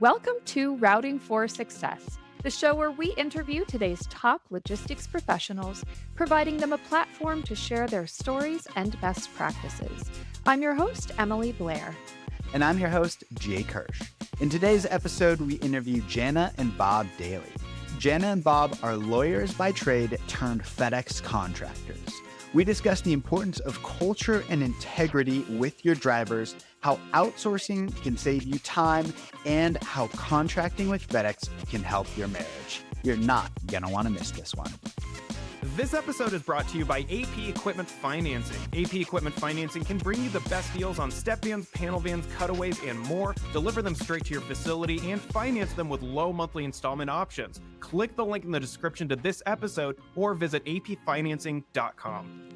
Welcome to Routing for Success, the show where we interview today's top logistics professionals, providing them a platform to share their stories and best practices. I'm your host, Emily Blair. And I'm your host, Jake Hirsch. In today's episode, we interview Jana and Bob Daley. Jana and Bob are lawyers by trade turned FedEx contractors. We discuss the importance of culture and integrity with your drivers, how outsourcing can save you time, and how contracting with FedEx can help your marriage. You're not going to want to miss this one. This episode is brought to you by AP Equipment Financing. AP Equipment Financing can bring you the best deals on step vans, panel vans, cutaways, and more, deliver them straight to your facility, and finance them with low monthly installment options. Click the link in the description to this episode or visit apfinancing.com.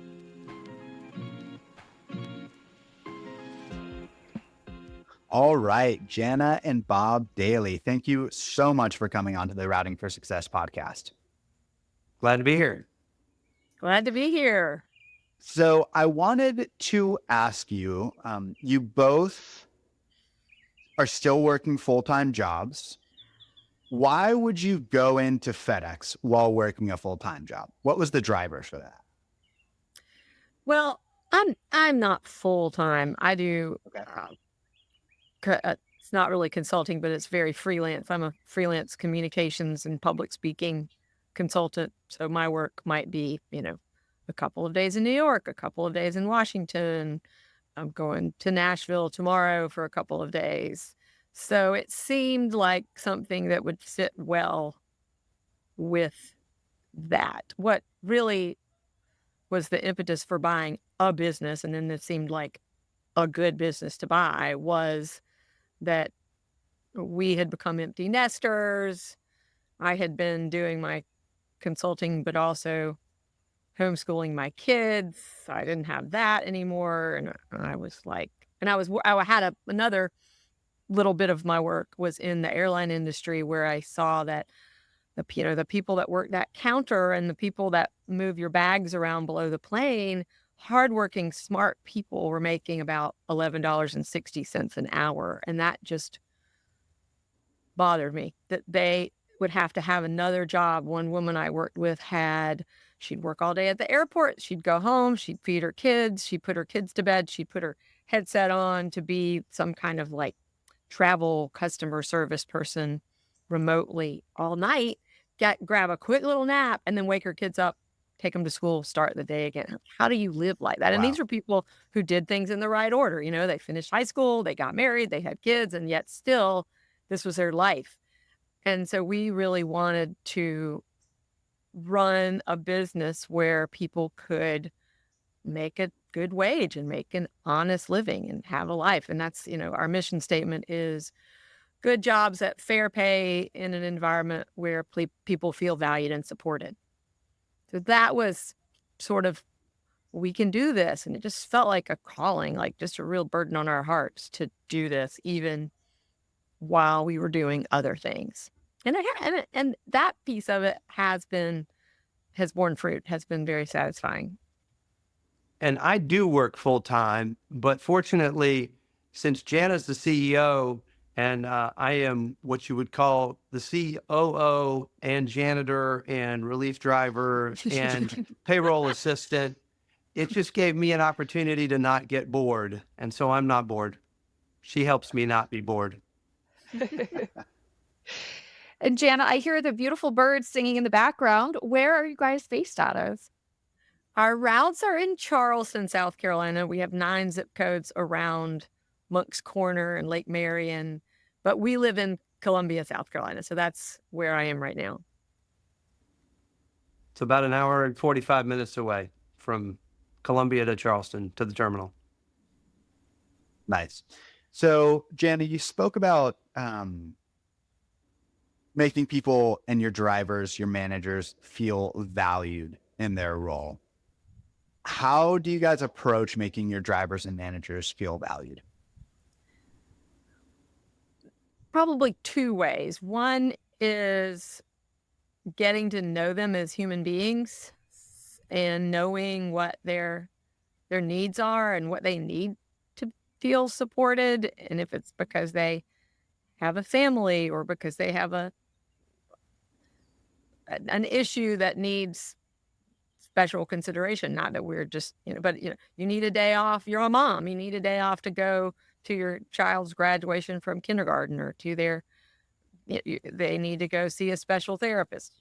All right, Jana and Bob Daley, thank you so much for coming on to the Routing for Success podcast. Glad to be here. Glad to be here. So I wanted to ask you, you both are still working full-time jobs. Why would you go into FedEx while working a full-time job? What was the driver for that? Well, I'm not full-time. I do, it's not really consulting, but it's very freelance. I'm a freelance communications and public speaking consultant. So my work might be, a couple of days in New York, a couple of days in Washington. I'm going to Nashville tomorrow for a couple of days. So it seemed like something that would fit well with that. What really was the impetus for buying a business, and then it seemed like a good business to buy, was that we had become empty nesters. I had been doing my consulting, but also homeschooling my kids. I didn't have that anymore. And I was like, I had another little bit of my work was in the airline industry, where I saw that the people that work that counter and the people that move your bags around below the plane, hardworking, smart people were making about $11.60 an hour. And that just bothered me, that they would have to have another job. One woman I worked with she'd work all day at the airport. She'd go home, she'd feed her kids, she'd put her kids to bed, she'd put her headset on to be some kind of like travel customer service person remotely all night, grab a quick little nap, and then wake her kids up, take them to school, start the day again. How do you live like that? Wow. And these are people who did things in the right order. They finished high school, they got married, they had kids, and yet still this was their life. And so we really wanted to run a business where people could make a good wage and make an honest living and have a life. And that's, our mission statement is good jobs at fair pay in an environment where people feel valued and supported. So that was sort of, we can do this. And it just felt like a calling, like just a real burden on our hearts to do this, even while we were doing other things. And that piece of it has borne fruit, has been very satisfying. And I do work full time, but fortunately, since Jana's the CEO and I am what you would call the COO and janitor and relief driver and payroll assistant, it just gave me an opportunity to not get bored. And so I'm not bored. She helps me not be bored. And Jana, I hear the beautiful birds singing in the background. Where are you guys based out of? Our routes are in Charleston, South Carolina. We have 9 zip codes around Monk's Corner and Lake Marion, but we live in Columbia, South Carolina. So that's where I am right now. It's about an hour and 45 minutes away from Columbia to Charleston to the terminal. Nice. So, Jana, you spoke about making people and your drivers, your managers, feel valued in their role. How do you guys approach making your drivers and managers feel valued? Probably 2 ways. One is getting to know them as human beings and knowing what their needs are and what they need to feel supported. And if it's because they have a family or because they have an issue that needs special consideration. Not that we're just, but you need a day off. You're a mom. You need a day off to go to your child's graduation from kindergarten or to they need to go see a special therapist.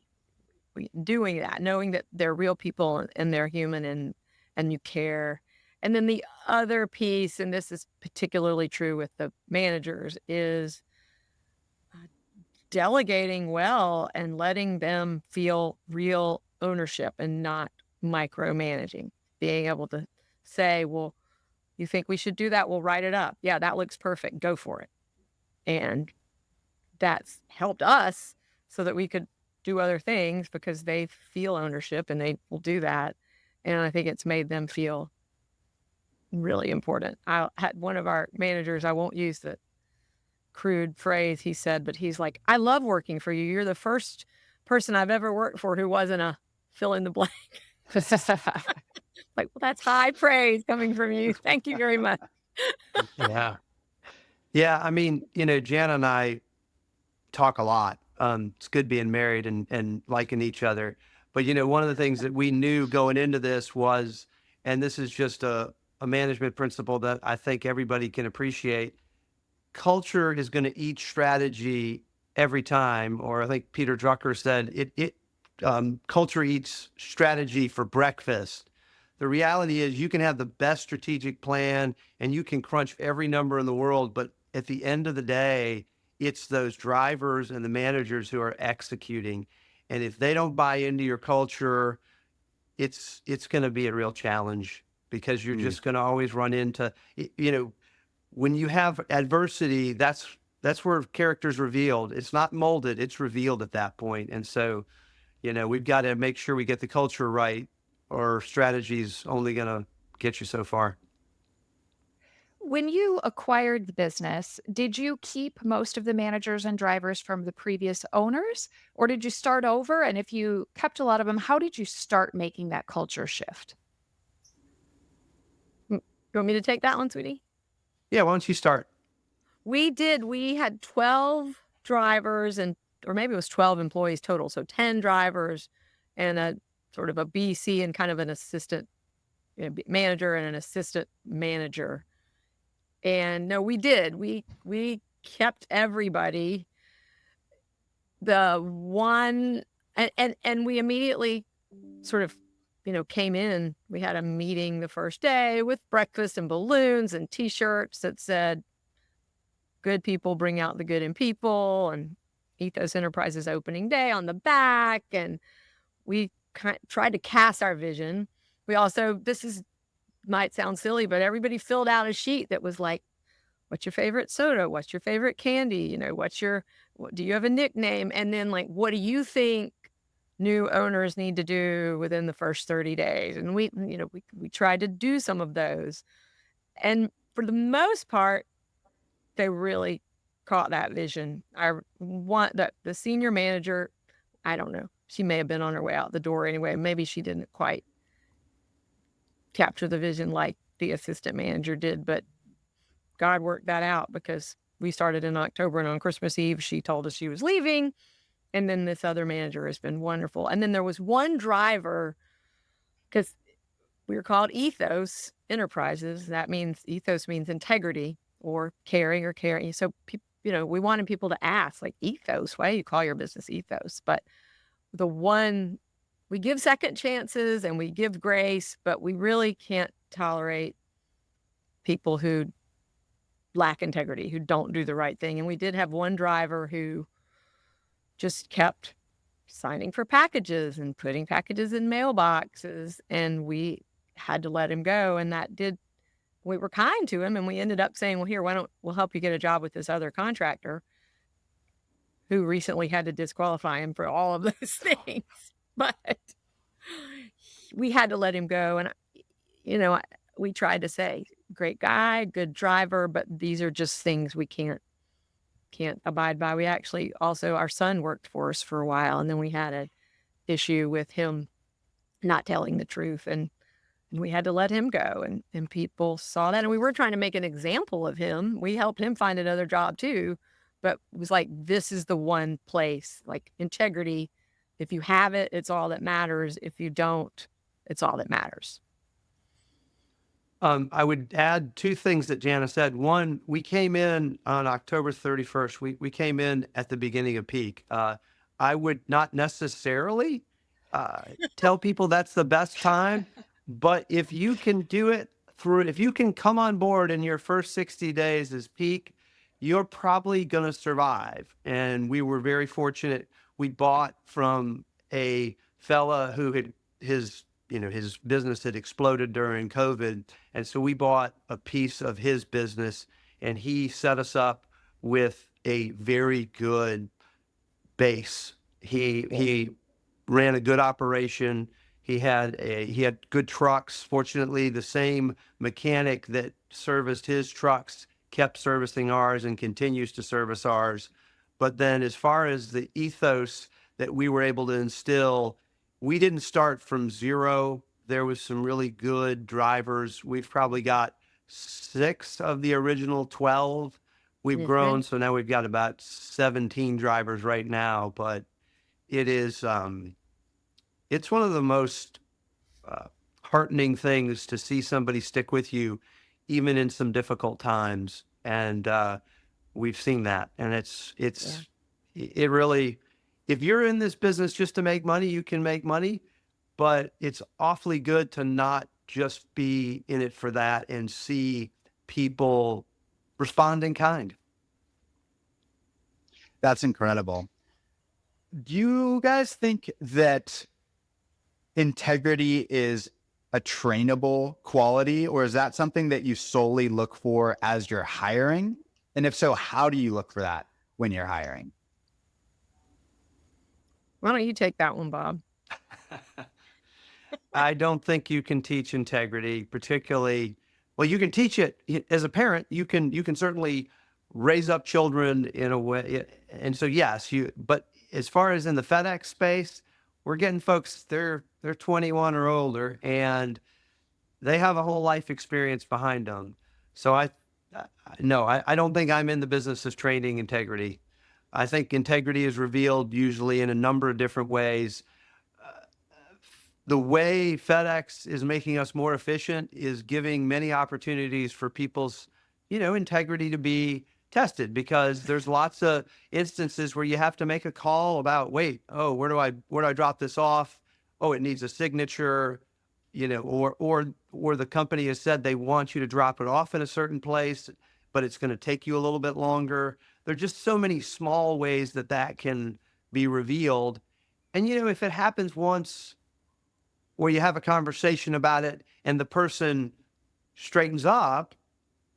Doing that, knowing that they're real people and they're human and you care. And then the other piece, and this is particularly true with the managers, is delegating well and letting them feel real ownership and not micromanaging. Being able to say, well, you think we should do that? We'll write it up. Yeah, that looks perfect. Go for it. And that's helped us so that we could do other things because they feel ownership and they will do that. And I think it's made them feel really important. I had one of our managers, I won't use the crude phrase he said, but he's like, I love working for you. You're the first person I've ever worked for who wasn't a fill in the blank. Like, well, that's high praise coming from you. Thank you very much. Yeah. Yeah. I mean, Jana and I talk a lot. It's good being married and liking each other. But, one of the things that we knew going into this was, and this is just a management principle that I think everybody can appreciate, culture is going to eat strategy every time. Or I think Peter Drucker said, culture eats strategy for breakfast. The reality is you can have the best strategic plan and you can crunch every number in the world, but at the end of the day, it's those drivers and the managers who are executing. And if they don't buy into your culture, it's going to be a real challenge because you're just going to always run into, when you have adversity, that's where character's revealed. It's not molded, it's revealed at that point. And so, we've got to make sure we get the culture right or strategy's only going to get you so far. When you acquired the business, did you keep most of the managers and drivers from the previous owners, or did you start over? And if you kept a lot of them, how did you start making that culture shift? You want me to take that one, sweetie? Yeah, why don't you start? We did. We had 12 drivers or maybe it was 12 employees total. So 10 drivers and a sort of a BC and kind of an assistant manager and an assistant manager. And no, we did. We kept everybody. The one and we immediately sort of came in. We had a meeting the first day with breakfast and balloons and T-shirts that said, "Good people bring out the good in people," and Ethos Enterprises opening day on the back. And we tried to cast our vision. We also, might sound silly, but everybody filled out a sheet that was like, what's your favorite soda? What's your favorite candy? Do you have a nickname? And then like, what do you think new owners need to do within the first 30 days? And we tried to do some of those. And for the most part, they really caught that vision. The senior manager, I don't know. She may have been on her way out the door anyway. Maybe she didn't quite capture the vision like the assistant manager did, but God worked that out because we started in October and on Christmas Eve, she told us she was leaving. And then this other manager has been wonderful. And then there was one driver, because we were called Ethos Enterprises. That means ethos means integrity or caring or caring. So, we wanted people to ask, like, ethos, why do you call your business Ethos? But we give second chances and we give grace, but we really can't tolerate people who lack integrity, who don't do the right thing. And we did have one driver who just kept signing for packages and putting packages in mailboxes, and we had to let him go. And we were kind to him, and we ended up saying, well, here, we'll help you get a job with this other contractor who recently had to disqualify him for all of those things. But we had to let him go. And, we tried to say, great guy, good driver, but these are just things we can't abide by. We actually also, our son worked for us for a while, and then we had an issue with him not telling the truth, and we had to let him go, and people saw that. And we were trying to make an example of him. We helped him find another job too, but it was like, this is the one place, like integrity. If you have it, it's all that matters. If you don't, it's all that matters. I would add two things that Jana said. One, we came in on October 31st. We came in at the beginning of peak. I would not necessarily tell people that's the best time, but if you can do it if you can come on board in your first 60 days as peak, you're probably going to survive. And we were very fortunate. We bought from a fella who had his business had exploded during COVID. And so we bought a piece of his business, and he set us up with a very good base. He ran a good operation. He had good trucks. Fortunately, the same mechanic that serviced his trucks kept servicing ours and continues to service ours. But then as far as the ethos that we were able to instill, we didn't start from zero. There was some really good drivers. We've probably got 6 of the original 12. We've grown, so now we've got about 17 drivers right now. But it is, it's one of the most heartening things to see somebody stick with you, even in some difficult times. And we've seen that, and it really. If you're in this business just to make money, you can make money, but it's awfully good to not just be in it for that and see people respond in kind. That's incredible. Do you guys think that integrity is a trainable quality, or is that something that you solely look for as you're hiring? And if so, how do you look for that when you're hiring? Why don't you take that one, Bob? I don't think you can teach integrity, particularly. Well, you can teach it as a parent. You can certainly raise up children in a way, and so yes, But as far as in the FedEx space, we're getting folks. They're 21 or older, and they have a whole life experience behind them. So I don't think I'm in the business of training integrity. I think integrity is revealed usually in a number of different ways. The way FedEx is making us more efficient is giving many opportunities for people's, integrity to be tested, because there's lots of instances where you have to make a call about, wait, oh, where do I drop this off? Oh, it needs a signature, or the company has said they want you to drop it off in a certain place, but it's going to take you a little bit longer. There are just so many small ways that can be revealed. And, if it happens once where you have a conversation about it and the person straightens up,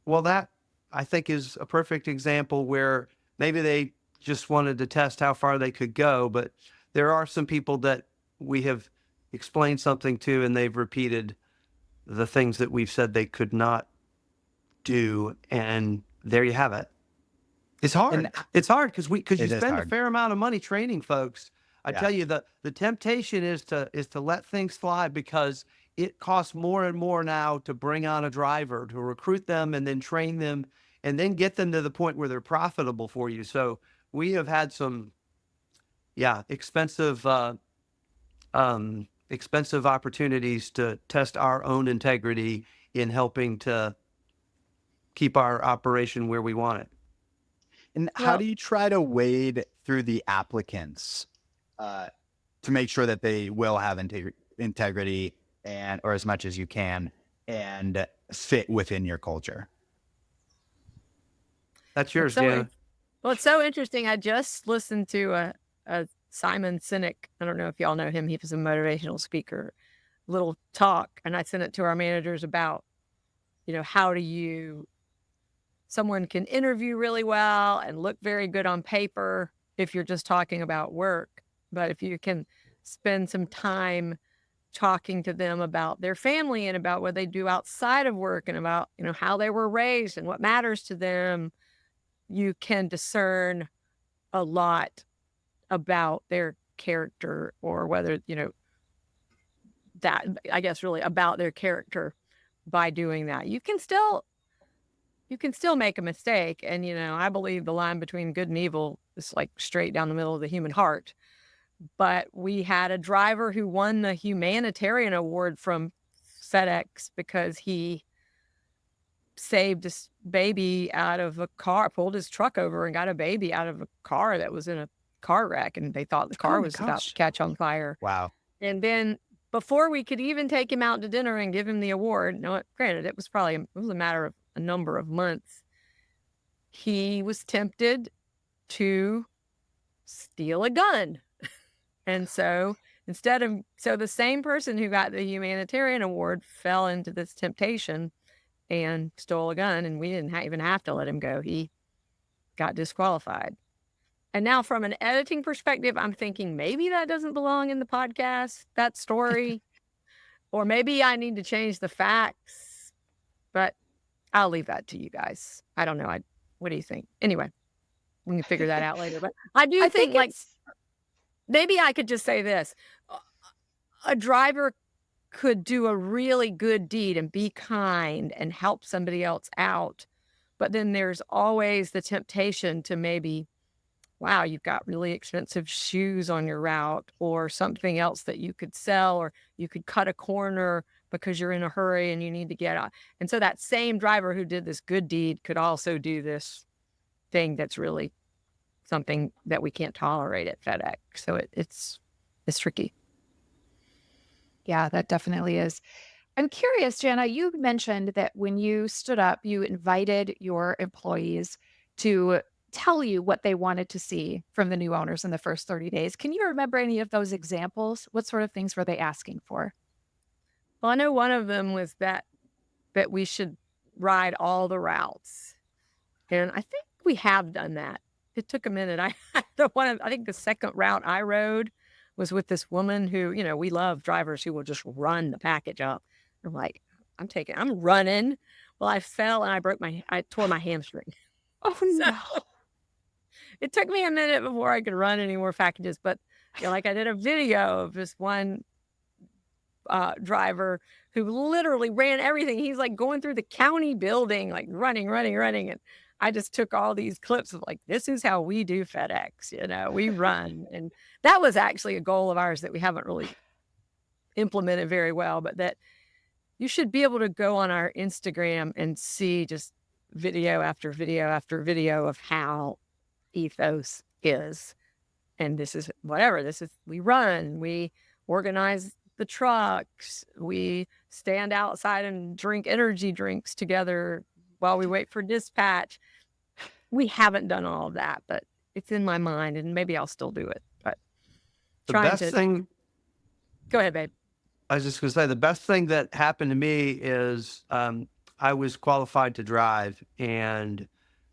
well, that I think is a perfect example where maybe they just wanted to test how far they could go. But there are some people that we have explained something to, and they've repeated the things that we've said they could not do. And there you have it. It's hard. It's hard because you spend a fair amount of money training folks. I tell you, the temptation is to let things fly, because it costs more and more now to bring on a driver, to recruit them and then train them and then get them to the point where they're profitable for you. So we have had some, expensive opportunities to test our own integrity in helping to keep our operation where we want it. And how do you try to wade through the applicants to make sure that they will have integrity or as much as you can, and fit within your culture? That's yours, Jana. Well, it's so interesting. I just listened to a Simon Sinek. I don't know if y'all know him. He was a motivational speaker, little talk. And I sent it to our managers about, how someone can interview really well and look very good on paper if you're just talking about work. But if you can spend some time talking to them about their family and about what they do outside of work and about, how they were raised and what matters to them, you can discern a lot about their character, or whether, that, I guess, really about their character by doing that. You can still you can still make a mistake. And, I believe the line between good and evil is like straight down the middle of the human heart. But we had a driver who won the humanitarian award from FedEx because he saved this baby out of a car, pulled his truck over and got a baby out of a car that was in a car wreck. And they thought the car was about to catch on fire. Wow. And then before we could even take him out to dinner and give him the award, granted, it was a matter of a number of months, he was tempted to steal a gun. And so the same person who got the humanitarian award fell into this temptation and stole a gun, and we didn't even have to let him go. He got disqualified. And now from an editing perspective, I'm thinking maybe that doesn't belong in the podcast, that story, or maybe I need to change the facts, but I'll leave that to you guys. I don't know. What do you think? Anyway, we can figure that out later, but I think like maybe I could just say this. A driver could do a really good deed and be kind and help somebody else out. But then there's always the temptation to maybe, wow, you've got really expensive shoes on your route or something else that you could sell, or you could cut a corner because you're in a hurry and you need to get out. And so that same driver who did this good deed could also do this thing that's really something that we can't tolerate at FedEx. So it's tricky. Yeah, that definitely is. I'm curious, Jana, you mentioned that when you stood up, you invited your employees to tell you what they wanted to see from the new owners in the first 30 days. Can you remember any of those examples? What sort of things were they asking for? Well, I know one of them was that we should ride all the routes. And I think we have done that. It took a minute. I think the second route I rode was with this woman who, we love drivers who will just run the package up. I'm like, I'm running. Well, I fell and I tore my hamstring. Oh, no. It took me a minute before I could run any more packages. But I did a video of this one driver who literally ran everything. He's like going through the county building, like running. And I just took all these clips of like, this is how we do FedEx, we run. And that was actually a goal of ours that we haven't really implemented very well, but that you should be able to go on our Instagram and see just video after video after video of how ethos is. And we run, we organize the trucks, we stand outside and drink energy drinks together while we wait for dispatch. We haven't done all of that, but it's in my mind, and maybe I'll still do it. But Go ahead, babe. I was just going to say, the best thing that happened to me is I was qualified to drive, and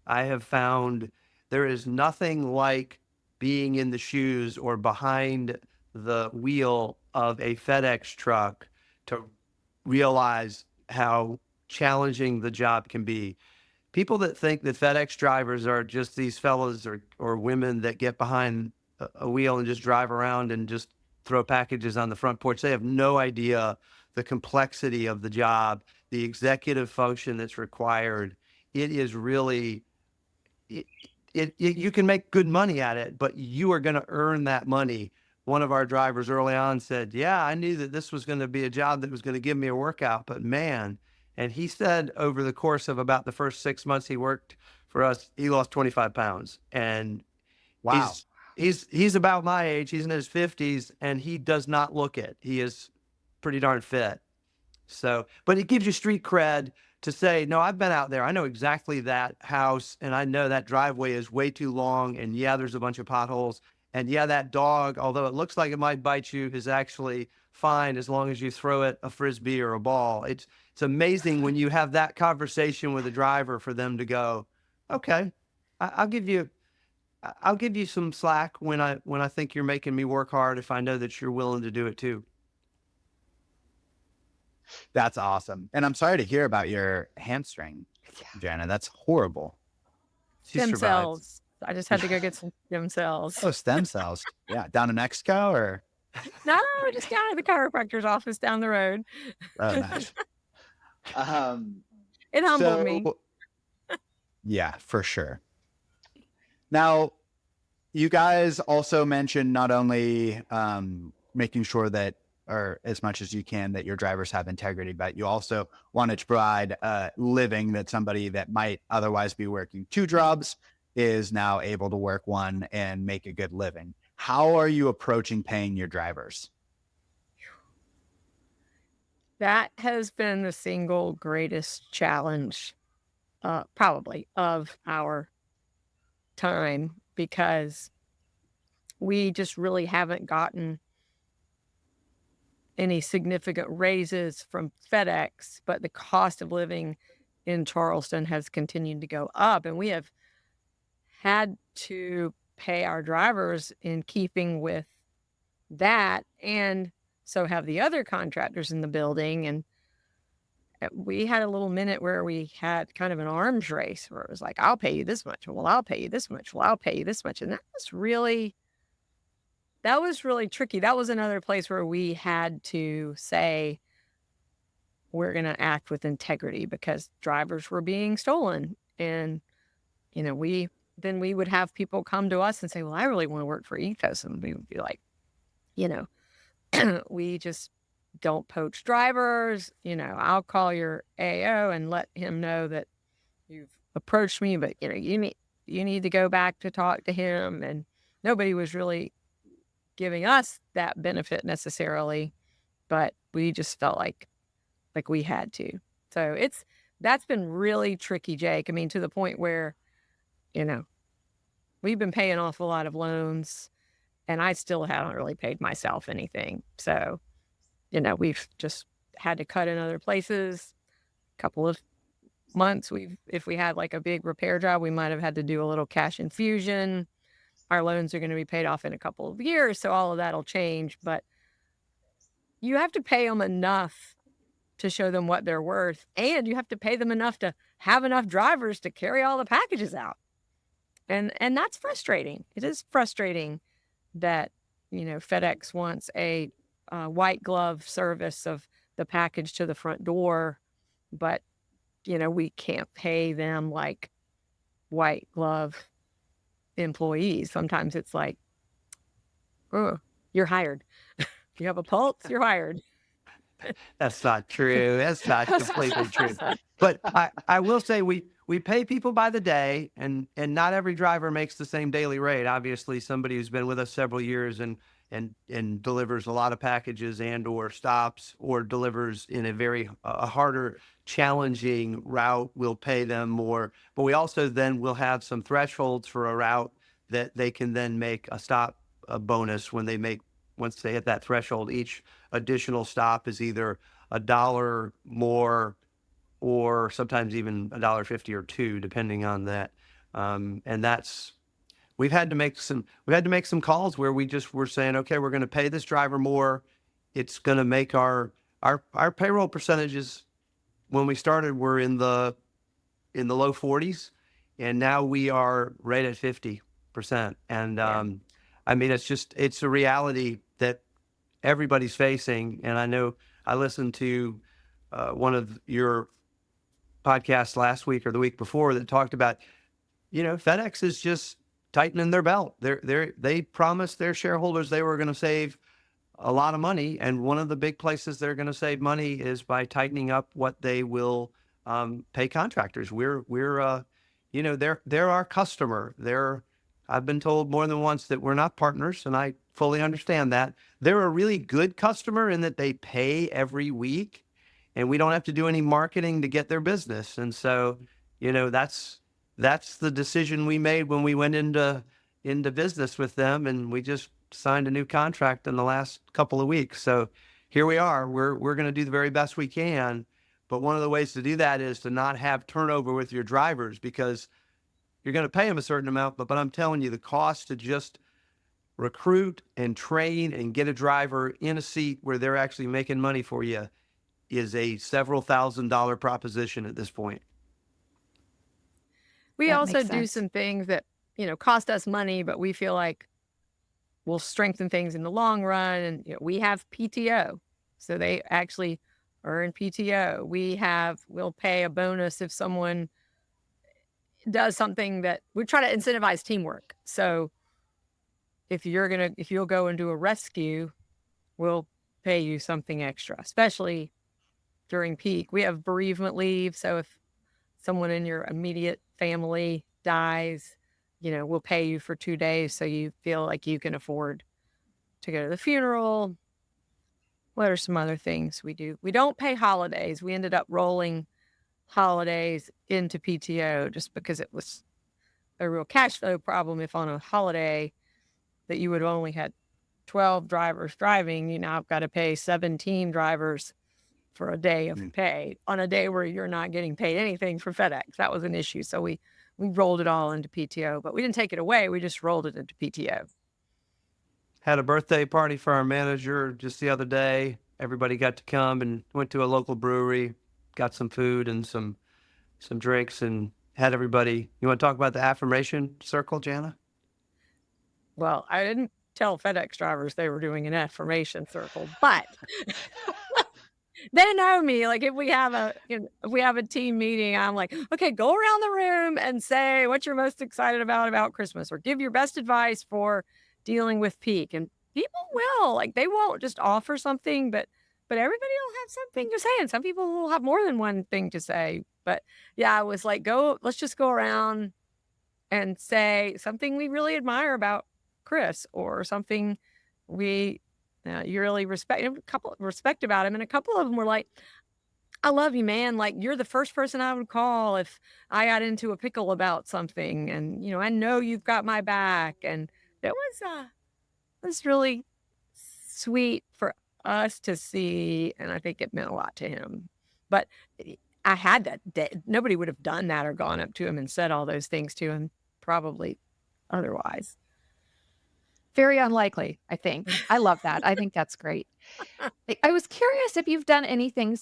I have found there is nothing like being in the shoes or behind the wheel of a FedEx truck to realize how challenging the job can be. People that think that FedEx drivers are just these fellas or women that get behind a wheel and just drive around and just throw packages on the front porch, they have no idea the complexity of the job, the executive function that's required. It is really, you can make good money at it, but you are going to earn that money. One of our drivers early on said, yeah, I knew that this was going to be a job that was going to give me a workout, but man. And he said over the course of about the first 6 months he worked for us, he lost 25 pounds. And wow, he's about my age. He's in his 50s, and he does not look it. He is pretty darn fit. So, but it gives you street cred to say, no, I've been out there. I know exactly that house, and I know that driveway is way too long, and yeah, there's a bunch of potholes. And yeah, that dog, although it looks like it might bite you, is actually fine as long as you throw it a Frisbee or a ball. It's amazing when you have that conversation with a driver for them to go, okay, I'll give you some slack when I think you're making me work hard if I know that you're willing to do it too. That's awesome. And I'm sorry to hear about your hamstring, Jana. That's horrible. Stem cells. I just had to go get some stem cells. Oh, stem cells. Yeah. Down in Mexico or? No, just down at the chiropractor's office down the road. Oh, nice. It humbled me. Yeah, for sure. Now, you guys also mentioned not only making sure that, or as much as you can, that your drivers have integrity, but you also wanted to provide a living that somebody that might otherwise be working two jobs is now able to work one and make a good living. How are you approaching paying your drivers? That has been the single greatest challenge, probably of our time, because we just really haven't gotten any significant raises from FedEx, but the cost of living in Charleston has continued to go up, and we have had to pay our drivers in keeping with that, and so have the other contractors in the building. And we had a little minute where we had kind of an arms race where it was like, I'll pay you this much. Well, I'll pay you this much. Well, I'll pay you this much. And that was really tricky. That was another place where we had to say, we're going to act with integrity, because drivers were being stolen. And, then we would have people come to us and say, well, I really want to work for Ethos. And we would be like, you know, we just don't poach drivers. I'll call your AO and let him know that you've approached me, but you need to go back to talk to him. And nobody was really giving us that benefit necessarily, but we just felt like we had to. So that's been really tricky, Jake. I mean, to the point where, we've been paying off a lot of loans, and I still haven't really paid myself anything. So, we've just had to cut in other places. A couple of months, if we had like a big repair job, we might have had to do a little cash infusion. Our loans are going to be paid off in a couple of years, so all of that'll change. But you have to pay them enough to show them what they're worth, and you have to pay them enough to have enough drivers to carry all the packages out. And that's frustrating. It is frustrating that, FedEx wants a white glove service of the package to the front door, but, we can't pay them like white glove employees. Sometimes it's like, oh, you're hired. You have a pulse, you're hired. That's not true. That's not completely true. But I will say we pay people by the day, and not every driver makes the same daily rate. Obviously, somebody who's been with us several years and delivers a lot of packages and or stops or delivers in a very harder, challenging route, we'll pay them more. But we also then will have some thresholds for a route that they can then make a bonus once they hit that threshold. Each additional stop is either $1 more, or sometimes even $1.50 or $2, depending on that. And we've had to make some calls where we're saying, okay, we're going to pay this driver more. It's going to make our payroll percentages, when we started, were in the low 40s, and now we are right at 50%. And I mean, it's a reality that everybody's facing. And I know I listened to one of your podcasts last week or the week before that talked about, FedEx is just tightening their belt. They promised their shareholders they were going to save a lot of money, and one of the big places they're going to save money is by tightening up what they will pay contractors. They're our customer. I've been told more than once that we're not partners, and I fully understand that. They're a really good customer in that they pay every week, and we don't have to do any marketing to get their business. And so, that's the decision we made when we went into business with them, and we just signed a new contract in the last couple of weeks. So here we are. We're going to do the very best we can. But one of the ways to do that is to not have turnover with your drivers, because you're going to pay them a certain amount, but I'm telling you, the cost to just recruit and train and get a driver in a seat where they're actually making money for you is a several $1,000s proposition at this point. We That also makes do sense. some things that, cost us money, but we feel like will strengthen things in the long run. And we have PTO, so they actually earn PTO. We'll pay a bonus if someone does something that we try to incentivize teamwork. So if you'll go and do a rescue, we'll pay you something extra, especially during peak. We have bereavement leave. So if someone in your immediate family dies, we'll pay you for 2 days so you feel like you can afford to go to the funeral. What are some other things we do? We don't pay holidays. We ended up rolling holidays into PTO just because it was a real cash flow problem. If on a holiday that you would have only had 12 drivers driving, you now have got to pay 17 drivers for a day of pay on a day where you're not getting paid anything for FedEx. That was an issue. So we rolled it all into PTO, but we didn't take it away. We just rolled it into PTO. Had a birthday party for our manager just the other day. Everybody got to come and went to a local brewery, got some food and some drinks, and had everybody. You want to talk about the affirmation circle, Jana? Well, I didn't tell FedEx drivers they were doing an affirmation circle, but they know me. Like if we have a team meeting, I'm like, okay, go around the room and say what you're most excited about Christmas, or give your best advice for dealing with peak. And people will, like, they won't just offer something, but everybody will have something to say. And some people will have more than one thing to say. But yeah, I was like, let's just go around and say something we really admire about Chris, or something you really respect about him. And a couple of them were like, I love you, man. Like, you're the first person I would call if I got into a pickle about something. And, I know you've got my back. And it was really sweet for us to see. And I think it meant a lot to him. But I had that day. Nobody would have done that or gone up to him and said all those things to him, probably otherwise. Very unlikely, I think. I love that. I think that's great. I was curious if you've done anything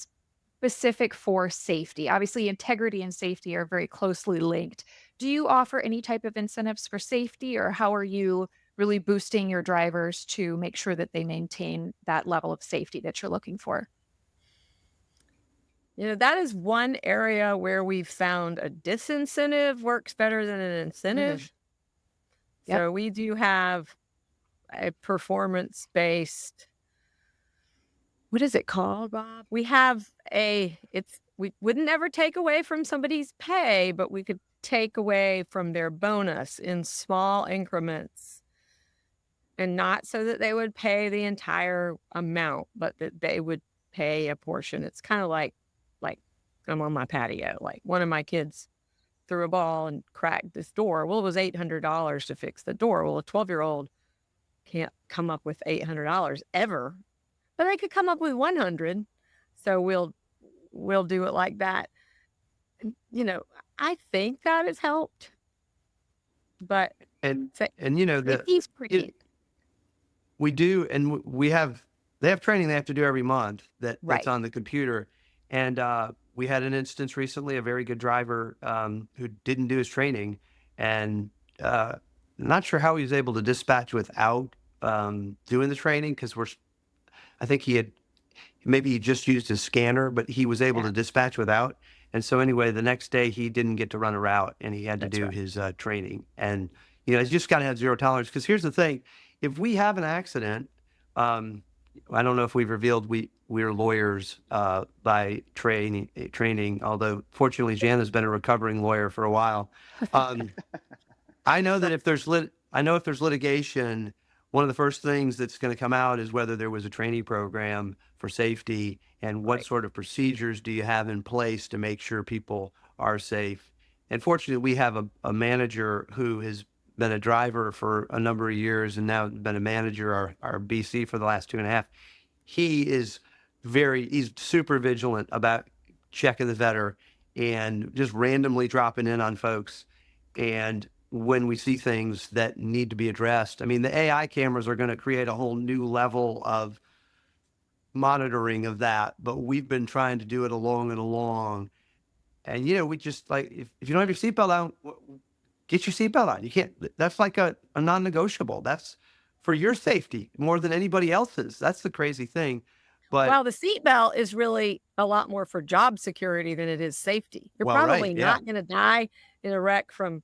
specific for safety. Obviously, integrity and safety are very closely linked. Do you offer any type of incentives for safety, or how are you really boosting your drivers to make sure that they maintain that level of safety that you're looking for? That is one area where we've found a disincentive works better than an incentive. Yep. So we do have a performance-based, what is it called, Bob? We have we wouldn't ever take away from somebody's pay, but we could take away from their bonus in small increments, and not so that they would pay the entire amount, but that they would pay a portion. It's kind of like I'm on my patio. Like, one of my kids threw a ball and cracked this door. Well, it was $800 to fix the door. Well, a 12-year-old can't come up with $800 ever, but they could come up with 100. So we'll do it like that. I think that has helped. But He's pretty. We do, and they have training they have to do every month that's on the computer. And we had an instance recently, a very good driver who didn't do his training, and not sure how he was able to dispatch without doing the training, because I think maybe he just used his scanner, but he was able to dispatch without. And so anyway, the next day he didn't get to run a route, and he had to do his training. And you just got to have zero tolerance, because here's the thing: if we have an accident, I don't know if we've revealed we're lawyers by training, although fortunately Jana's been a recovering lawyer for a while. I know that if there's litigation, one of the first things that's going to come out is whether there was a training program for safety, and what sort of procedures do you have in place to make sure people are safe. And fortunately, we have a manager who has been a driver for a number of years and now been a manager, our BC, for the last 2.5. He's super vigilant about checking the vetter and just randomly dropping in on folks. And when we see things that need to be addressed, I mean, the AI cameras are going to create a whole new level of monitoring of that, but we've been trying to do it along. And, we just, like, if you don't have your seatbelt on, get your seatbelt on. You can't, that's like a non-negotiable. That's for your safety more than anybody else's. That's the crazy thing. But well, the seatbelt is really a lot more for job security than it is safety. You're probably not going to die in a wreck from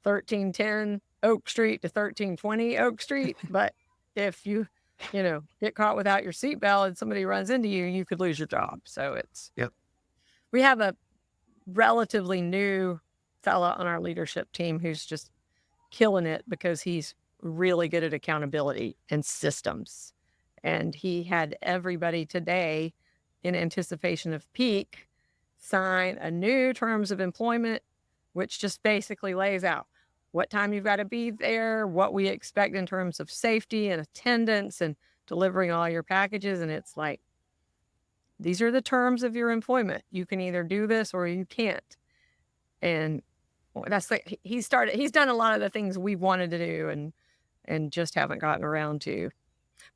1310 Oak Street to 1320 Oak Street. But if you get caught without your seatbelt and somebody runs into you, you could lose your job. So we have a relatively new fella on our leadership team who's just killing it because he's really good at accountability and systems. And he had everybody today, in anticipation of peak, sign a new terms of employment, which just basically lays out what time you've got to be there, what we expect in terms of safety and attendance and delivering all your packages. And it's like, these are the terms of your employment. You can either do this or you can't. And that's like, he's done a lot of the things we wanted to do and just haven't gotten around to.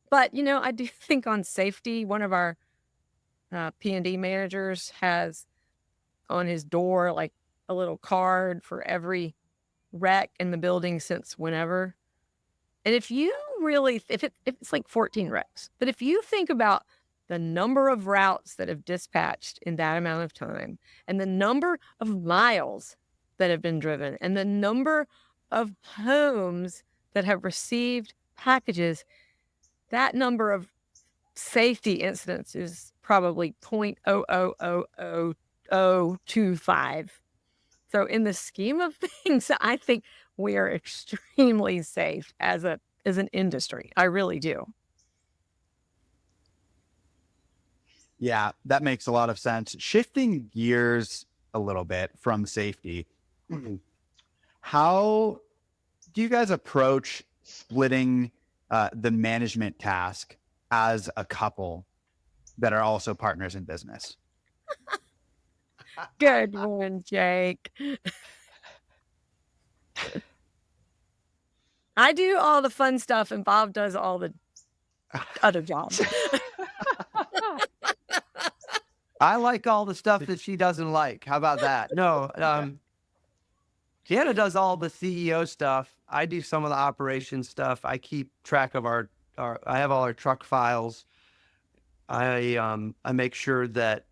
But, I do think on safety, one of our P&D managers has on his door like a little card for every wreck in the building since whenever. And if it's like 14 wrecks, but if you think about the number of routes that have dispatched in that amount of time and the number of miles that have been driven and the number of homes that have received packages, that number of safety incidents is probably 0.0000025. So in the scheme of things, I think we are extremely safe as an industry. I really do. Yeah, that makes a lot of sense. Shifting gears a little bit from safety, how do you guys approach splitting the management task as a couple that are also partners in business? Good one, Jake. I do all the fun stuff and Bob does all the other jobs. I like all the stuff that she doesn't like. How about that? No, Jana does all the CEO stuff. I do some of the operations stuff. I keep track of I have all our truck files. I make sure that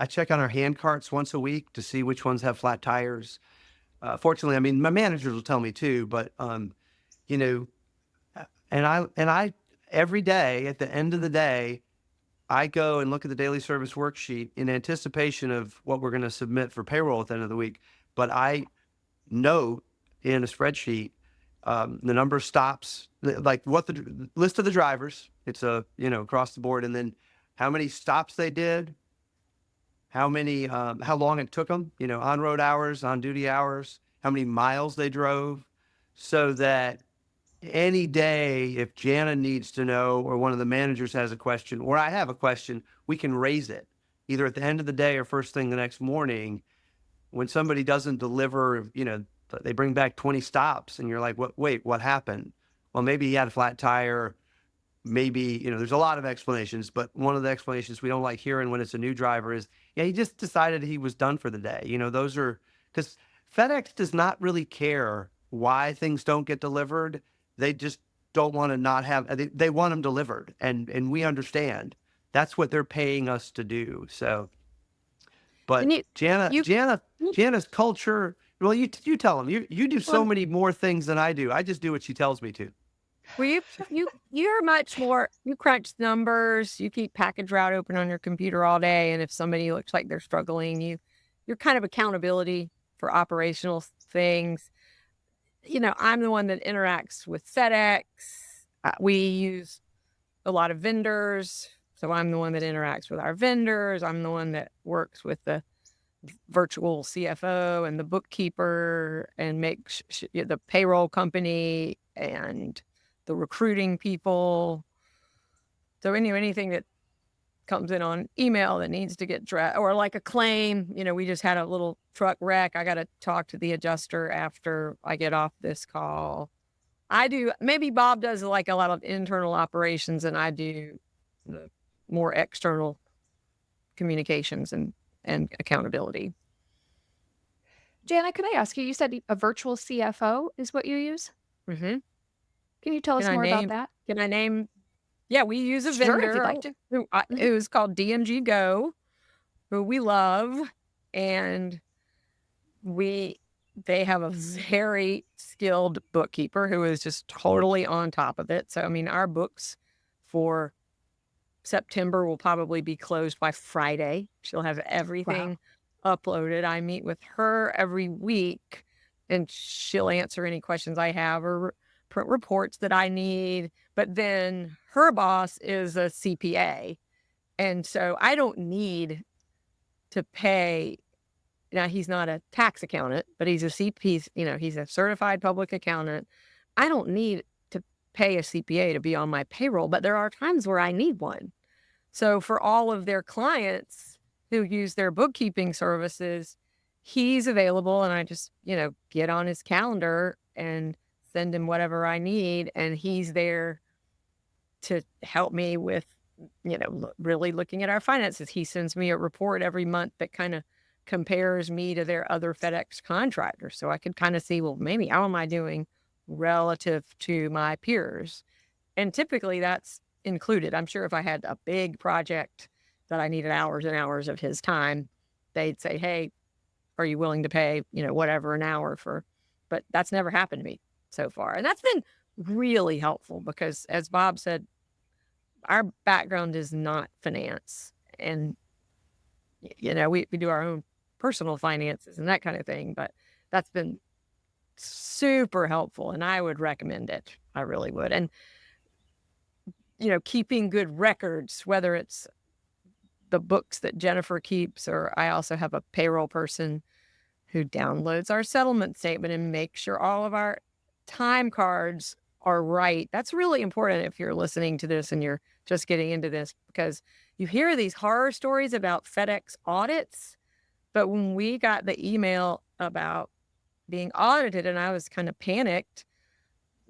I check on our hand carts once a week to see which ones have flat tires. Fortunately, I mean, my managers will tell me too, but and I every day at the end of the day, I go and look at the daily service worksheet in anticipation of what we're going to submit for payroll at the end of the week. But I note in a spreadsheet the number of stops, like what the list of the drivers. It's across the board, and then how many stops they did, how long it took them, on road hours, on duty hours, how many miles they drove, so that any day, if Jana needs to know, or one of the managers has a question, or I have a question, we can raise it either at the end of the day or first thing the next morning. When somebody doesn't deliver, they bring back 20 stops and you're like, wait, what happened? Well, maybe he had a flat tire. Maybe, there's a lot of explanations, but one of the explanations we don't like hearing when it's a new driver is, he just decided he was done for the day. Those are, because FedEx does not really care why things don't get delivered. They just don't want to not have, they want them delivered. And we understand that's what they're paying us to do. So, but Jana's culture, well, you tell them, you do so many more things than I do. I just do what she tells me to. Well, you're much more, you crunch numbers, you keep package route open on your computer all day. And if somebody looks like they're struggling, you're kind of accountability for operational things. I'm the one that interacts with FedEx. We use a lot of vendors. So I'm the one that interacts with our vendors. I'm the one that works with the virtual CFO and the bookkeeper and makes the payroll company and the recruiting people. So anything that comes in on email that needs to get or like a claim, we just had a little truck wreck. I got to talk to the adjuster after I get off this call. Maybe Bob does like a lot of internal operations and I do the more external communications and accountability. Jana, can I ask you, you said a virtual CFO is what you use? Mm-hmm. Can you tell us more about that? Can I name? Yeah, we use a Sure, vendor if you'd like to. it was called DMG Go, who we love. And they have a very skilled bookkeeper who is just totally on top of it. So, I mean, our books for September will probably be closed by Friday. She'll have everything uploaded. I meet with her every week and she'll answer any questions I have or print reports that I need. But then her boss is a CPA. And so I don't need to pay. Now, he's not a tax accountant, but he's a CP, he's a certified public accountant. I don't need to pay a CPA to be on my payroll, but there are times where I need one. So for all of their clients who use their bookkeeping services, he's available and I just, get on his calendar and send him whatever I need. And he's there to help me with, really looking at our finances. He sends me a report every month that kind of compares me to their other FedEx contractors. So I could kind of see, well, maybe how am I doing relative to my peers? And typically that's included. I'm sure if I had a big project that I needed hours and hours of his time, they'd say, hey, are you willing to pay, whatever an hour for, but that's never happened to me so far. And that's been really helpful because as Bob said, our background is not finance. And, we do our own personal finances and that kind of thing, but that's been super helpful and I would recommend it. I really would. And, keeping good records, whether it's the books that Jennifer keeps, or I also have a payroll person who downloads our settlement statement and makes sure all of our time cards are right. That's really important if you're listening to this and you're just getting into this, because you hear these horror stories about FedEx audits. But when we got the email about being audited and I was kind of panicked,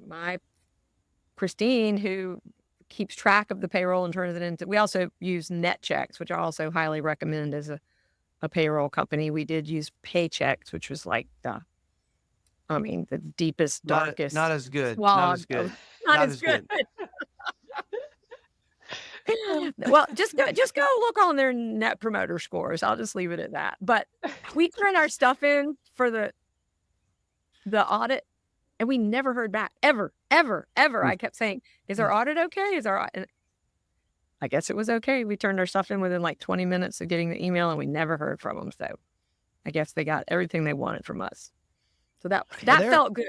my Christine, who keeps track of the payroll and turns it into, we also use NetChecks, which I also highly recommend as a payroll company. We did use Paychecks, which was like the deepest, darkest. Not as good. Slog. Not as good. Not as good. Well, just go look on their net promoter scores. I'll just leave it at that. But we turned our stuff in for the audit and we never heard back ever. I kept saying, is our audit okay? And I guess it was okay. We turned our stuff in within like 20 minutes of getting the email and we never heard from them. So I guess they got everything they wanted from us. So that felt good.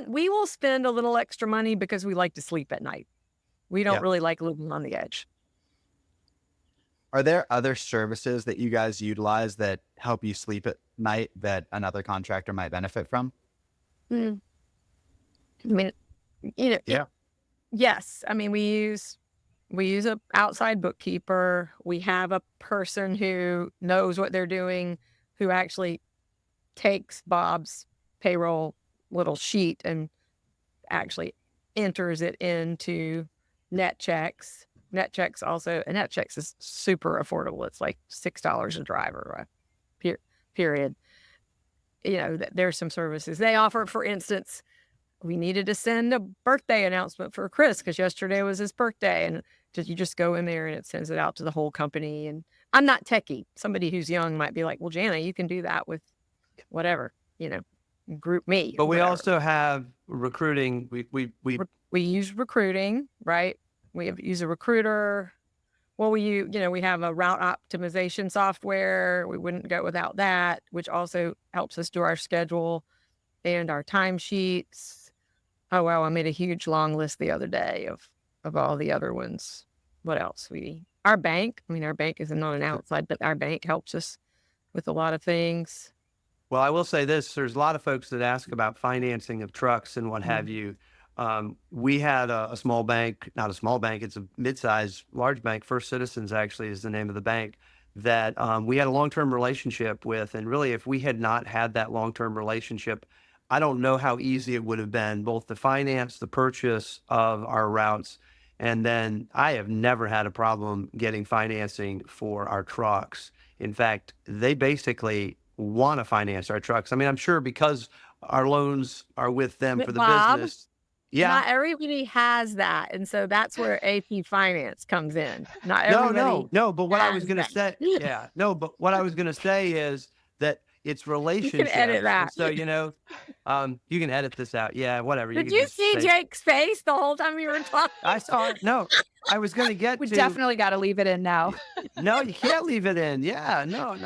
We will spend a little extra money because we like to sleep at night. We don't really like living on the edge. Are there other services that you guys utilize that help you sleep at night that another contractor might benefit from? I mean, yes. I mean, we use an outside bookkeeper. We have a person who knows what they're doing, who actually takes Bob's payroll little sheet and actually enters it into NetChecks. NetChecks is super affordable. It's like $6 a driver, right? Period. There's some services they offer. For instance, we needed to send a birthday announcement for Chris because yesterday was his birthday, and you just go in there and it sends it out to the whole company. And I'm not techie. Somebody who's young might be like, well, Jana, you can do that with whatever, group me. But we also have recruiting. We use recruiting, right? We use a recruiter. Well, we have a route optimization software. We wouldn't go without that, which also helps us do our schedule and our timesheets. Oh, wow. I made a huge long list the other day of all the other ones. What else? Our bank is not an outside, but our bank helps us with a lot of things. Well, I will say this, there's a lot of folks that ask about financing of trucks and what have you. We had a small bank, not a small bank, it's a mid-sized, large bank. First Citizens actually is the name of the bank that we had a long-term relationship with. And really, if we had not had that long-term relationship, I don't know how easy it would have been, both to finance the purchase of our routes. And then I have never had a problem getting financing for our trucks. In fact, they basically want to finance our trucks. I mean, I'm sure because our loans are with them for the Bob, business. Yeah. Not everybody has that. And so that's where AP Finance comes in. Not everybody. No, but what I was has going to that. say, but what I was going to say is that it's You relationships. can edit And that. so, you can edit this out. Yeah, whatever. Did can you just see say, Jake's face the whole time you were talking? I saw it. No, I was going to get We to, definitely got to leave it in now. no, you can't leave it in. Yeah, no.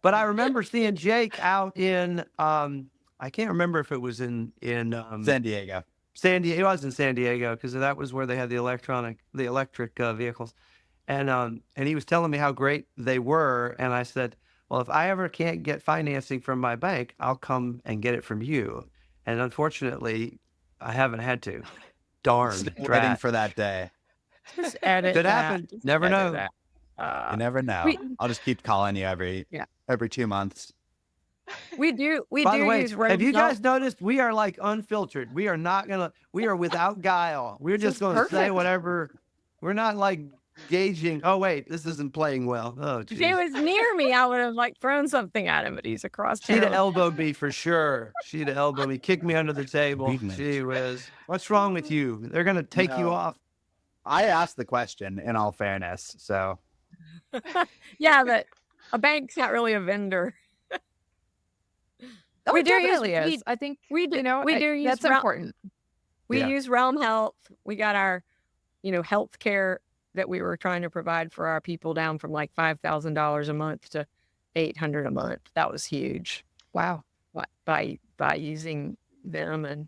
But I remember seeing Jake out in, I can't remember if it was in San Diego. San Diego. It was in San Diego because that was where they had the electric vehicles. And he was telling me how great they were. And I said, well, if I ever can't get financing from my bank, I'll come and get it from you. And unfortunately, I haven't had to. Darn. Still waiting drat. for that day. Just edit Could that. happen. Just Never edit know. that. You never know. we- I'll just keep calling you every 2 months. We do By the way, use have you road guys noticed we are like unfiltered? We are without guile. We're This just is going to say perfect. whatever. We're not like gauging. Oh, wait, this isn't playing well. Oh, If he geez. was near me, I would have like thrown something at him, but he's across She'd have town. elbowed me for sure. She'd have elbowed me, kicked me under the table. Beatnik. Gee whiz. What's wrong with you? They're going to take you No. off. I asked the question in all fairness. So Yeah, but a bank's not really a vendor. Oh, We it do use- definitely is. we- I think We do, we do use that's important. We Yeah. use Realm Health. We got our, health care that we were trying to provide for our people down from like $5,000 a month to $800 a month. That was huge Wow. by using them, and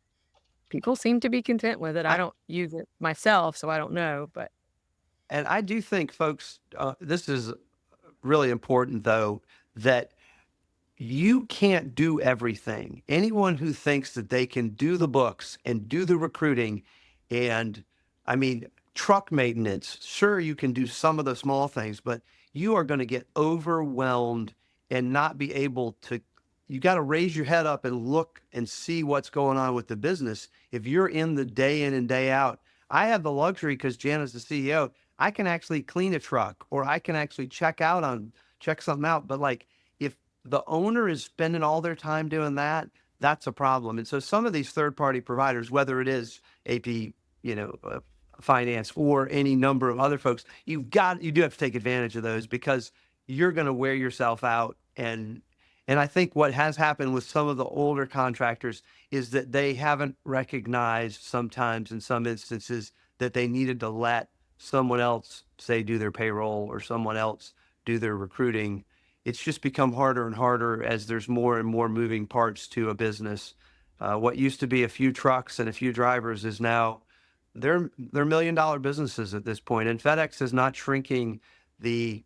people seem to be content with it. I don't use it myself, so I don't know, but And I do think, folks, this is really important, though, that you can't do everything. Anyone who thinks that they can do the books and do the recruiting and, I mean, truck maintenance, sure, you can do some of the small things, but you are going to get overwhelmed and not be able to. You got to raise your head up and look and see what's going on with the business. If you're in the day in and day out, I have the luxury because Jana's the CEO. I can actually clean a truck or I can actually check something out. But like if the owner is spending all their time doing that, that's a problem. And so some of these third-party providers, whether it is AP, finance or any number of other folks, you do have to take advantage of those because you're going to wear yourself out. And I think what has happened with some of the older contractors is that they haven't recognized sometimes in some instances that they needed to let someone else, say, do their payroll or someone else do their recruiting. It's just become harder and harder as there's more and more moving parts to a business. What used to be a few trucks and a few drivers is now they're $1 million businesses at this point. And FedEx is not shrinking the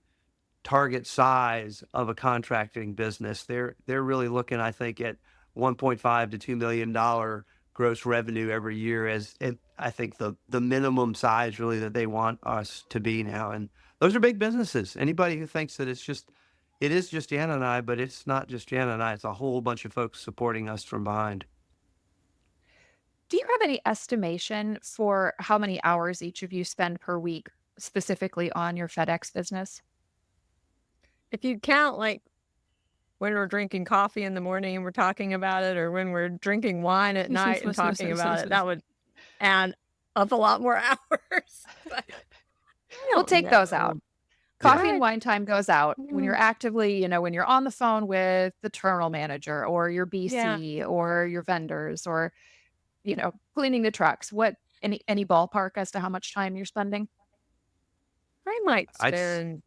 target size of a contracting business. They're really looking, I think, at $1.5 to $2 million gross revenue every year as I think the minimum size really that they want us to be now. And those are big businesses. Anybody who thinks that it is just Jana and I, but it's not just Jana and I. It's a whole bunch of folks supporting us from behind. Do you have any estimation for how many hours each of you spend per week, specifically on your FedEx business? if you count like when we're drinking coffee in the morning and we're talking about it, or when we're drinking wine at night and talking about it, that would add up a lot more hours. But We'll take those out. Coffee and Yeah. wine time goes out when you're actively, when you're on the phone with the terminal manager or your BC or your vendors or, cleaning the trucks. What, any ballpark as to how much time you're spending? I might I'd s- spend.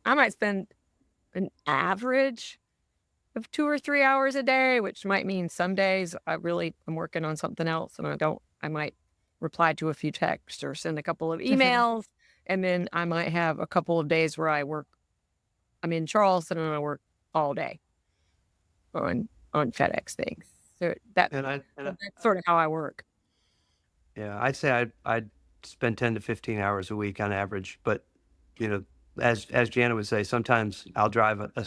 I might spend an average of 2 or 3 hours a day, which might mean some days I'm working on something else and I might reply to a few texts or send a couple of emails. And then I might have a couple of days where I'm in Charleston and I work all day on FedEx things. So that's sort of how I work. Yeah, I'd say I'd spend 10 to 15 hours a week on average. But, as Jana would say, sometimes I'll drive a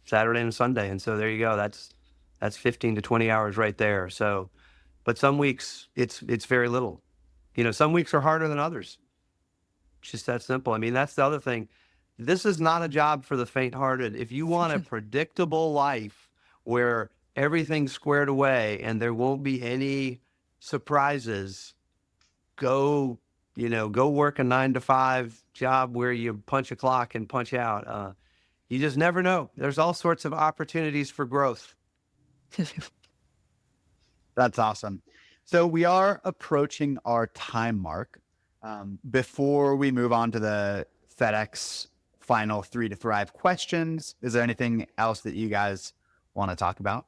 Saturday and a Sunday. And so there you go. That's 15 to 20 hours right there. So, but some weeks it's very little. Some weeks are harder than others. It's just that simple. I mean, that's the other thing. This is not a job for the faint-hearted. If you want a predictable life where everything's squared away and there won't be any surprises, go work a 9 to 5 job where you punch a clock and punch out. you just never know. There's all sorts of opportunities for growth. That's awesome. So we are approaching our time mark. Before we move on to the FedEx final 3 to Thrive questions, is there anything else that you guys want to talk about?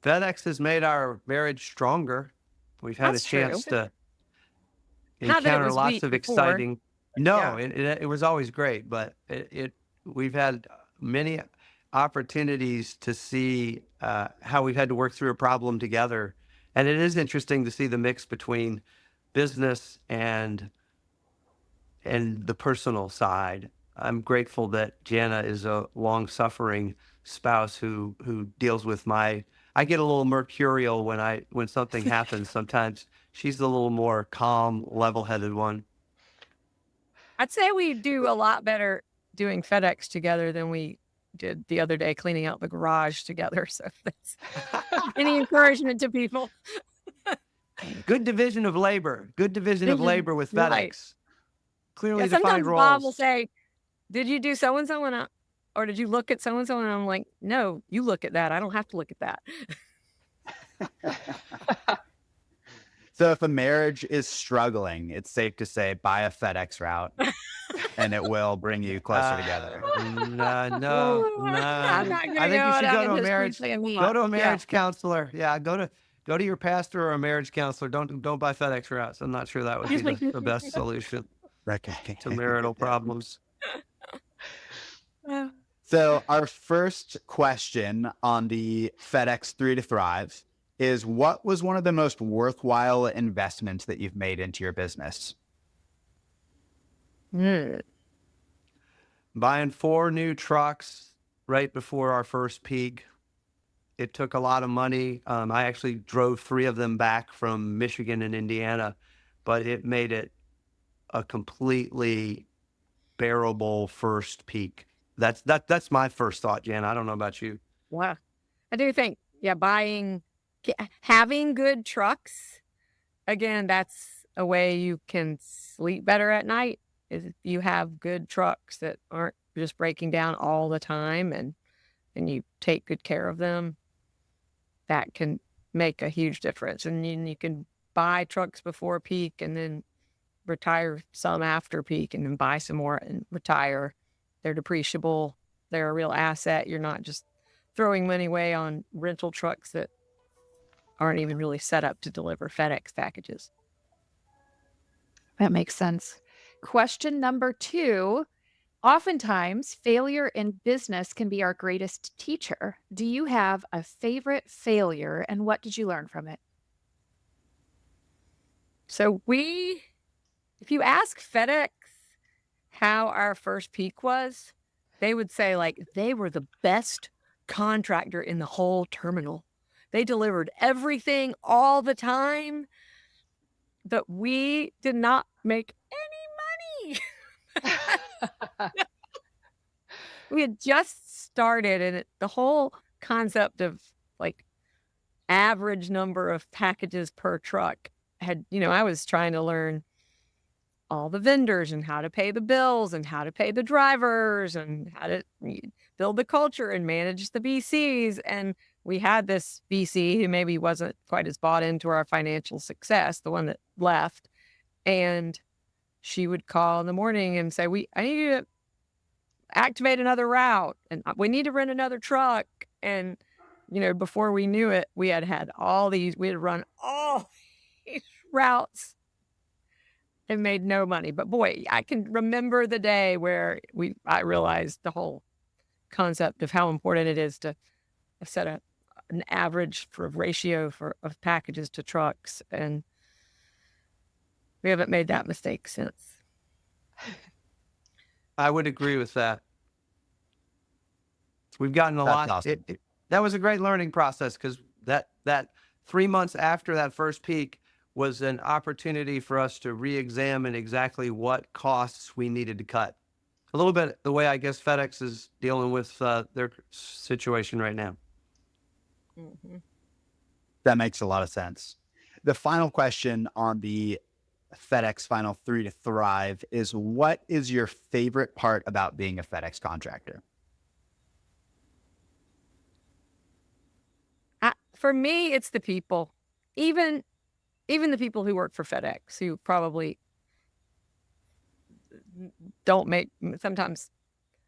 FedEx has made our marriage stronger. We've had That's a chance true. to Not that it encounter was lots weak of before. exciting. No, Yeah. it was always great, but we've had many opportunities to see how we've had to work through a problem together, and it is interesting to see the mix between business and the personal side. I'm grateful that Jana is a long-suffering spouse who deals with my. I get a little mercurial when something happens. Sometimes she's a little more calm, level-headed one. I'd say we do a lot better doing FedEx together than we did the other day cleaning out the garage together. So that's any encouragement to people. Good division of labor. Good division of labor with FedEx. Right. Clearly Yeah, defined sometimes roles. Bob will say, "Did you do so and so?" Or did you look at so and so? And I'm like, "No, you look at that. I don't have to look at that." So if a marriage is struggling, it's safe to say buy a FedEx route and it will bring you closer together. No. I'm not gonna I think you go should down go to in a history marriage. saying that. Go to a Yeah. marriage counselor. Yeah, go to your pastor or a marriage counselor. Don't buy FedEx routes. I'm not sure that would be the best solution Okay. to marital problems. So our first question on the FedEx 3 to Thrive is, what was one of the most worthwhile investments that you've made into your business? Buying 4 new trucks right before our first peak. It took a lot of money. I actually drove 3 of them back from Michigan and Indiana, but it made it a completely bearable first peak. That's my first thought, Jan. I don't know about you. Wow. I do think, yeah, having good trucks, again, that's a way you can sleep better at night, is if you have good trucks that aren't just breaking down all the time and you take good care of them. That can make a huge difference. And you can buy trucks before peak and then retire some after peak and then buy some more and retire. They're depreciable. They're a real asset. You're not just throwing money away on rental trucks that aren't even really set up to deliver FedEx packages. That makes sense. Question number 2. Oftentimes, failure in business can be our greatest teacher. Do you have a favorite failure, and what did you learn from it? So if you ask FedEx how our first peak was, they would say like they were the best contractor in the whole terminal. They delivered everything all the time, but we did not make any money. We had just started, and the whole concept of like average number of packages per truck I was trying to learn all the vendors and how to pay the bills and how to pay the drivers and how to build the culture and manage the VCs. And we had this VC who maybe wasn't quite as bought into our financial success, the one that left. And she would call in the morning and say, I need you to activate another route and we need to rent another truck. And, before we knew it, we had run all these routes and made no money. But boy, I can remember the day where I realized the whole concept of how important it is to set an average for ratio of packages to trucks. And we haven't made that mistake since. I would agree with that. We've gotten a That's lot. awesome. That was a great learning process because that 3 months after that first peak was an opportunity for us to re-examine exactly what costs we needed to cut. A little bit the way I guess FedEx is dealing with their situation right now. That makes a lot of sense. The final question on the FedEx Final 3 to thrive is, what is your favorite part about being a FedEx contractor? For me, it's the people. Even the people who work for FedEx, who probably don't sometimes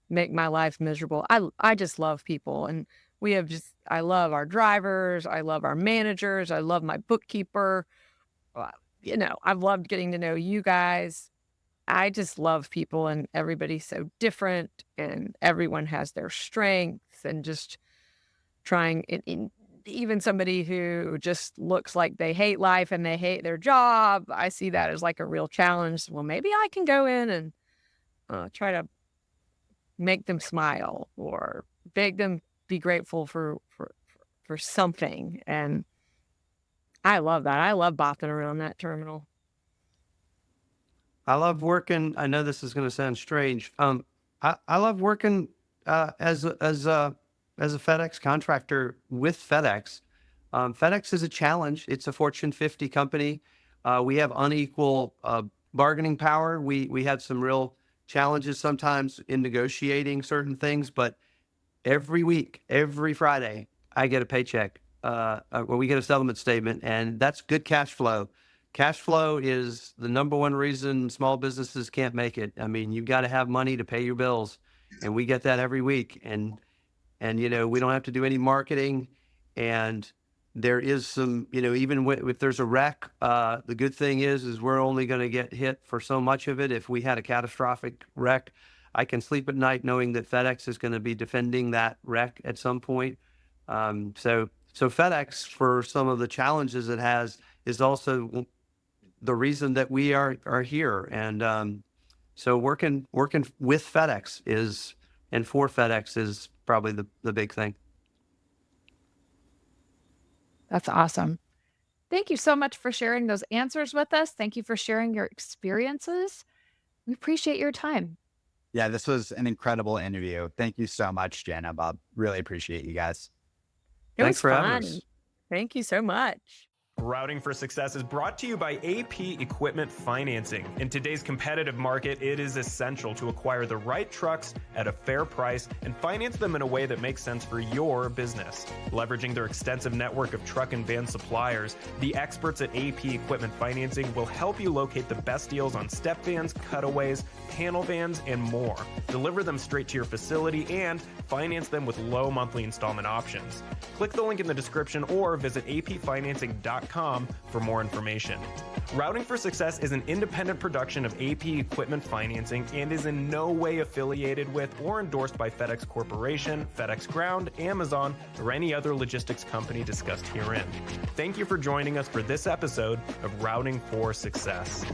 make my life miserable. I just love people, and I love our drivers. I love our managers. I love my bookkeeper. I've loved getting to know you guys. I just love people, and everybody's so different, and everyone has their strengths, and just trying even somebody who just looks like they hate life and they hate their job, I see that as like a real challenge. Well, maybe I can go in and try to make them smile or make them be grateful for something. And I love that. I love bopping around that terminal. I love working. I know this is going to sound strange. I love working as a FedEx contractor with FedEx. FedEx is a challenge. It's a Fortune 50 company. We have unequal bargaining power. We have some real challenges sometimes in negotiating certain things, but every week, every Friday, I get a paycheck, we get a settlement statement, and that's good cash flow. Cash flow is the number one reason small businesses can't make it. I mean, you've got to have money to pay your bills, and we get that every week. And we don't have to do any marketing. And there is some, even if there's a wreck, the good thing is we're only going to get hit for so much of it. If we had a catastrophic wreck, I can sleep at night knowing that FedEx is going to be defending that wreck at some point. So FedEx, for some of the challenges it has, is also the reason that we are here. And so working with FedEx and for FedEx is probably the big thing. That's awesome. Thank you so much for sharing those answers with us. Thank you for sharing your experiences. We appreciate your time. Yeah, this was an incredible interview. Thank you so much, Jana, Bob. Really appreciate you guys. Thanks for having fun. us. Thank you so much. Routing for Success is brought to you by AP Equipment Financing. In today's competitive market, it is essential to acquire the right trucks at a fair price and finance them in a way that makes sense for your business. Leveraging their extensive network of truck and van suppliers, the experts at AP Equipment Financing will help you locate the best deals on step vans, cutaways, panel vans, and more. Deliver them straight to your facility and finance them with low monthly installment options. Click the link in the description or visit apfinancing.com for more information. Routing for Success is an independent production of AP Equipment Financing and is in no way affiliated with or endorsed by FedEx Corporation, FedEx Ground, Amazon, or any other logistics company discussed herein. Thank you for joining us for this episode of Routing for Success.